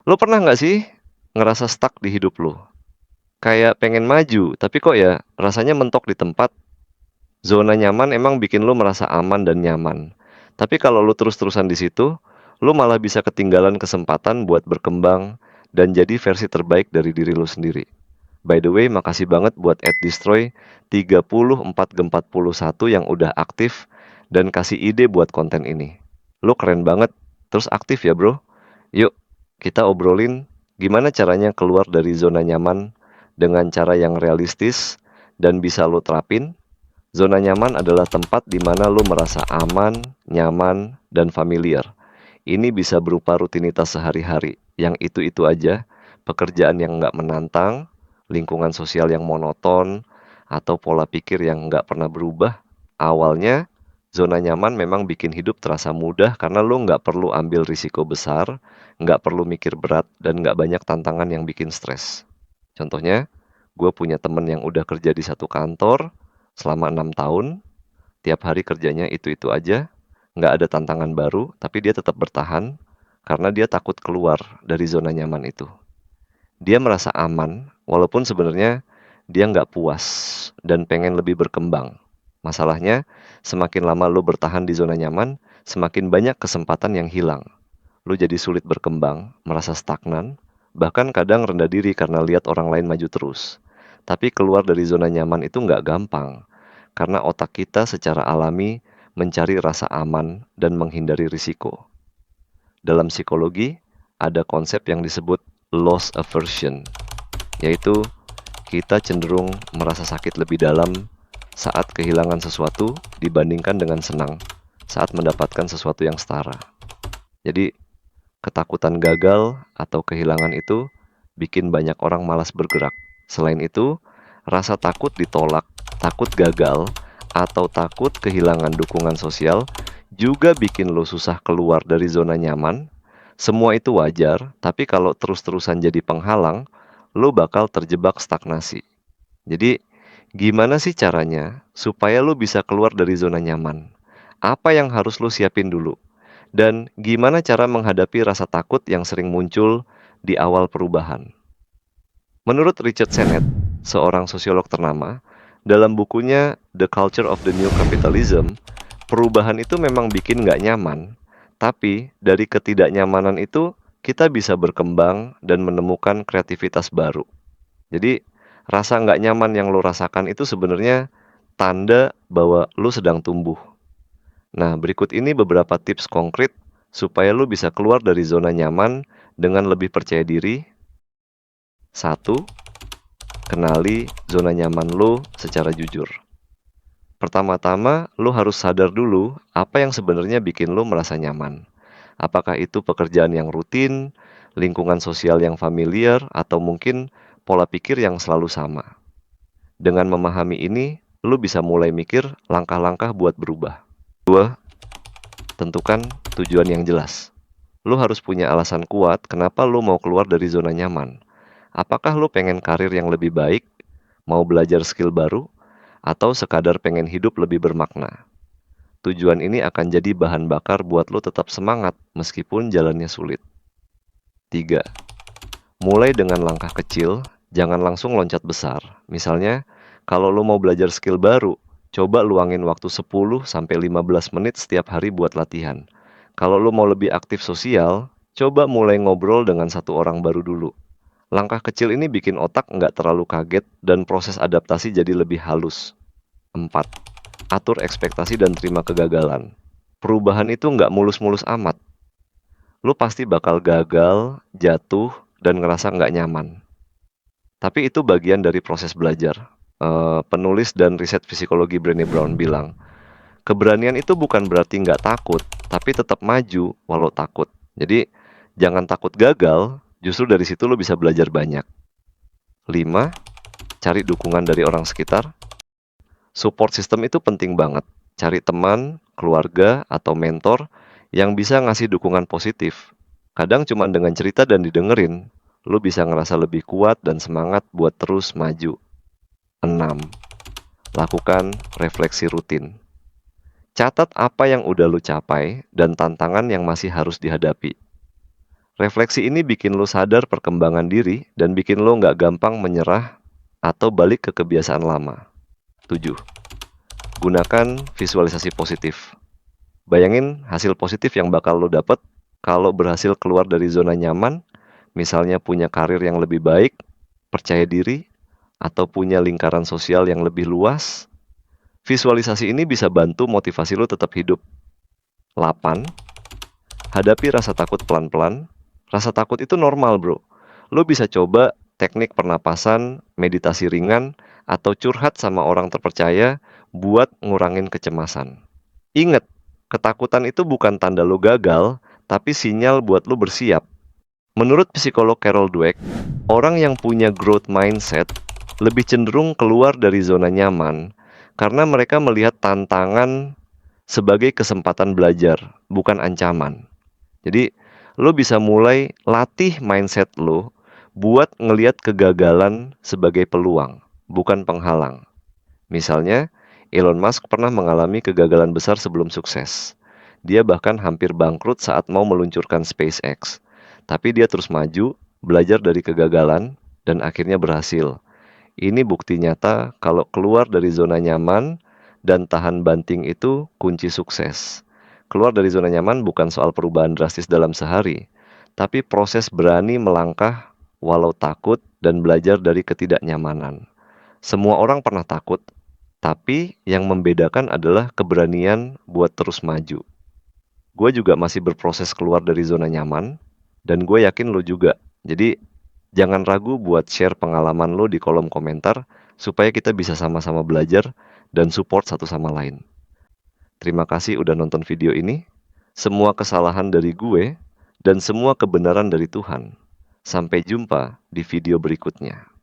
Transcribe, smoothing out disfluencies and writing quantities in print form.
Lo pernah nggak sih ngerasa stuck di hidup lo? Kayak pengen maju, tapi kok ya rasanya mentok di tempat. Zona nyaman emang bikin lo merasa aman dan nyaman. Tapi kalau lo terus-terusan di situ, lo malah bisa ketinggalan kesempatan buat berkembang dan jadi versi terbaik dari diri lo sendiri. By the way, makasih banget buat @destroy 34 ke 41 yang udah aktif dan kasih ide buat konten ini. Lo keren banget, terus aktif ya bro. Yuk, kita obrolin gimana caranya keluar dari zona nyaman dengan cara yang realistis dan bisa lo terapin. Zona nyaman adalah tempat di mana lo merasa aman, nyaman, dan familiar. Ini bisa berupa rutinitas sehari-hari, yang itu-itu aja, pekerjaan yang nggak menantang, lingkungan sosial yang monoton, atau pola pikir yang nggak pernah berubah. Awalnya, zona nyaman memang bikin hidup terasa mudah karena lo nggak perlu ambil risiko besar, nggak perlu mikir berat, dan nggak banyak tantangan yang bikin stres. Contohnya, gue punya temen yang udah kerja di satu kantor selama 6 tahun, tiap hari kerjanya itu-itu aja, nggak ada tantangan baru, tapi dia tetap bertahan karena dia takut keluar dari zona nyaman itu. Dia merasa aman, walaupun sebenarnya dia nggak puas dan pengen lebih berkembang. Masalahnya, semakin lama lo bertahan di zona nyaman, semakin banyak kesempatan yang hilang. Lo jadi sulit berkembang, merasa stagnan, bahkan kadang rendah diri karena lihat orang lain maju terus. Tapi keluar dari zona nyaman itu nggak gampang, karena otak kita secara alami mencari rasa aman dan menghindari risiko. Dalam psikologi, ada konsep yang disebut loss aversion, yaitu kita cenderung merasa sakit lebih dalam saat kehilangan sesuatu dibandingkan dengan senang saat mendapatkan sesuatu yang setara. Jadi, ketakutan gagal atau kehilangan itu bikin banyak orang malas bergerak. Selain itu, rasa takut ditolak, takut gagal, atau takut kehilangan dukungan sosial juga bikin lo susah keluar dari zona nyaman. Semua itu wajar, tapi kalau terus-terusan jadi penghalang, lo bakal terjebak stagnasi. Jadi, gimana sih caranya supaya lo bisa keluar dari zona nyaman? Apa yang harus lo siapin dulu? Dan gimana cara menghadapi rasa takut yang sering muncul di awal perubahan? Menurut Richard Sennett, seorang sosiolog ternama, dalam bukunya The Culture of the New Capitalism, perubahan itu memang bikin nggak nyaman, tapi dari ketidaknyamanan itu kita bisa berkembang dan menemukan kreativitas baru. Jadi, rasa nggak nyaman yang lo rasakan itu sebenarnya tanda bahwa lo sedang tumbuh. Nah, berikut ini beberapa tips konkret supaya lo bisa keluar dari zona nyaman dengan lebih percaya diri. 1. Kenali zona nyaman lo secara jujur. Pertama-tama, lo harus sadar dulu apa yang sebenarnya bikin lo merasa nyaman. Apakah itu pekerjaan yang rutin, lingkungan sosial yang familiar, atau mungkin pola pikir yang selalu sama. Dengan memahami ini, lo bisa mulai mikir langkah-langkah buat berubah. 2. Tentukan tujuan yang jelas. Lo harus punya alasan kuat kenapa lo mau keluar dari zona nyaman. Apakah lo pengen karir yang lebih baik, mau belajar skill baru, atau sekadar pengen hidup lebih bermakna? Tujuan ini akan jadi bahan bakar buat lo tetap semangat meskipun jalannya sulit. 3. Mulai dengan langkah kecil, jangan langsung loncat besar. Misalnya, kalau lo mau belajar skill baru, coba luangin waktu 10-15 menit setiap hari buat latihan. Kalau lo mau lebih aktif sosial, coba mulai ngobrol dengan satu orang baru dulu. Langkah kecil ini bikin otak nggak terlalu kaget dan proses adaptasi jadi lebih halus. 4. Atur ekspektasi dan terima kegagalan. Perubahan itu nggak mulus-mulus amat. Lo pasti bakal gagal, jatuh, dan ngerasa nggak nyaman. Tapi itu bagian dari proses belajar. Penulis dan riset psikologi Brené Brown bilang, keberanian itu bukan berarti nggak takut, tapi tetap maju walau takut. Jadi, jangan takut gagal, justru dari situ lo bisa belajar banyak. 5. Cari dukungan dari orang sekitar. Support system itu penting banget. Cari teman, keluarga, atau mentor yang bisa ngasih dukungan positif. Kadang cuma dengan cerita dan didengerin, lo bisa ngerasa lebih kuat dan semangat buat terus maju. 6. Lakukan refleksi rutin. Catat apa yang udah lo capai dan tantangan yang masih harus dihadapi. Refleksi ini bikin lo sadar perkembangan diri dan bikin lo nggak gampang menyerah atau balik ke kebiasaan lama. 7. Gunakan visualisasi positif. Bayangin hasil positif yang bakal lo dapet kalau berhasil keluar dari zona nyaman, misalnya punya karir yang lebih baik, percaya diri, atau punya lingkaran sosial yang lebih luas. Visualisasi ini bisa bantu motivasi lo tetap hidup. 8. Hadapi rasa takut pelan-pelan. Rasa takut itu normal, bro. Lo bisa coba teknik pernapasan, meditasi ringan, atau curhat sama orang terpercaya buat ngurangin kecemasan. Ingat, ketakutan itu bukan tanda lo gagal, tapi sinyal buat lo bersiap. Menurut psikolog Carol Dweck, orang yang punya growth mindset lebih cenderung keluar dari zona nyaman karena mereka melihat tantangan sebagai kesempatan belajar, bukan ancaman. Jadi, lo bisa mulai latih mindset lo buat ngelihat kegagalan sebagai peluang, bukan penghalang. Misalnya, Elon Musk pernah mengalami kegagalan besar sebelum sukses. Dia bahkan hampir bangkrut saat mau meluncurkan SpaceX. Tapi dia terus maju, belajar dari kegagalan, dan akhirnya berhasil. Ini bukti nyata kalau keluar dari zona nyaman dan tahan banting itu kunci sukses. Keluar dari zona nyaman bukan soal perubahan drastis dalam sehari, tapi proses berani melangkah walau takut dan belajar dari ketidaknyamanan. Semua orang pernah takut, tapi yang membedakan adalah keberanian buat terus maju. Gue juga masih berproses keluar dari zona nyaman, dan gue yakin lo juga. Jadi, jangan ragu buat share pengalaman lo di kolom komentar, supaya kita bisa sama-sama belajar dan support satu sama lain. Terima kasih udah nonton video ini. Semua kesalahan dari gue, dan semua kebenaran dari Tuhan. Sampai jumpa di video berikutnya.